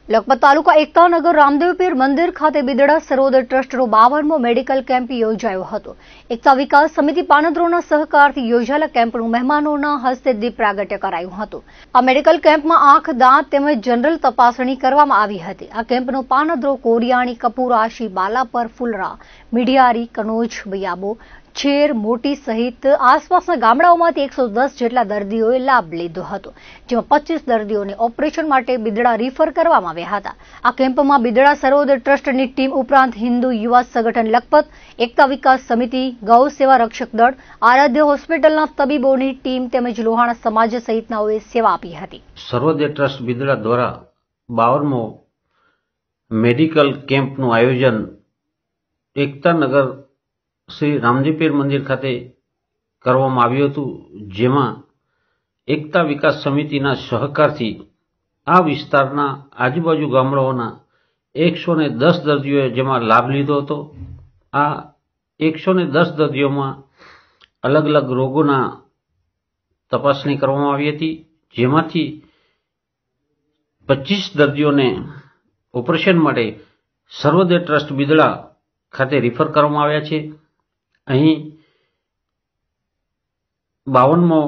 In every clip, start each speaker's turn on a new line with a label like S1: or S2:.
S1: લખપત તાલુકા એકતાનગર રામદેવપીર મંદિર ખાતે બિદડા સરોવર ટ્રસ્ટનો 52મો medical camp યોજાયો હતો। એકતા વિકાસ સમિતિ પાનદ્રોના સહકારથી યોજાયેલા કેમ્પનું મહેમાનોના હસ્તે દીપ પ્રાગટ્ય કરાયું હતું। આ મેડિકલ કેમ્પમાં આંખ, દાંત તેમજ જનરલ તપાસણી કરવામાં આવી હતી। આ કેમ્પનો પાનદ્રો, કોરિયાણી, કપુરાશી, બાલાપર, ફુલરા, મીડિયારી, કનોજ, બિયાબો, છેર, મોટી સહિત આસપાસના ગામડાઓમાંથી 110 જેટલા દર્દીઓએ લાભ લીધો હતો, જેમાં 25 દર્દીઓને ઓપરેશન માટે બિદડા રિફર કરવામાં આવ્યા હતા। આ કેમ્પમાં બિદડા સરોવર ટ્રસ્ટની ટીમ ઉપરાંત હિન્દુ યુવા સંગઠન લખપત, એકતા વિકાસ સમિતિ, ગૌ સેવા રક્ષક દળ, આરાધ્ય હોસ્પિટલના તબીબોની ટીમ તેમજ લોહાણા સમાજ સહિતનાઓએ સેવા આપી હતી।
S2: સર્વોદય ટ્રસ્ટ બિદડા દ્વારા 52મો મેડિકલ કેમ્પનું આયોજન એકતાનગર શ્રી રામદેવપીર મંદિર ખાતે કરવામાં આવ્યું હતું, જેમાં એકતા વિકાસ સમિતિના સહકારથી આ વિસ્તારના આજુબાજુ ગામડાઓના 110 દર્દીઓએ જેમાં લાભ લીધો હતો। આ 110 દર્દીઓમાં અલગ અલગ રોગોના તપાસણી કરવામાં આવી હતી, જેમાંથી 25 દર્દીઓને ઓપરેશન માટે સર્વોદય ટ્રસ્ટ બિદડા ખાતે રિફર કરવામાં આવ્યા છે। અહીં 52મો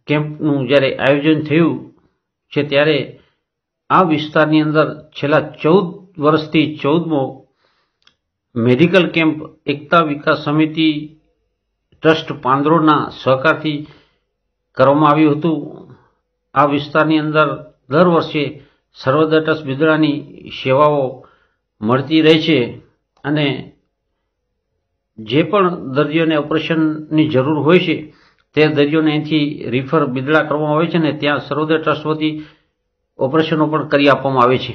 S2: કેમ્પનું જ્યારે આયોજન થયું છે ત્યારે આ વિસ્તારની અંદર છેલ્લા 14 વર્ષથી 14મો મેડિકલ કેમ્પ એકતા વિકાસ સમિતિ ટ્રસ્ટ પાંદરોના સહકારથી કરવામાં આવ્યું હતું। આ વિસ્તારની અંદર દર વર્ષે સર્વોદય ટ્રસ્ટ બિદડાની સેવાઓ મળતી રહે છે અને જે પણ દર્દીઓને ઓપરેશનની જરૂર હોય છે તે દર્દીઓને અહીંથી રિફર બિદડા કરવામાં આવે છે અને ત્યાં સર્વોદય ટ્રસ્ટ વતી ઓપરેશનો પણ કરી આપવામાં આવે છે।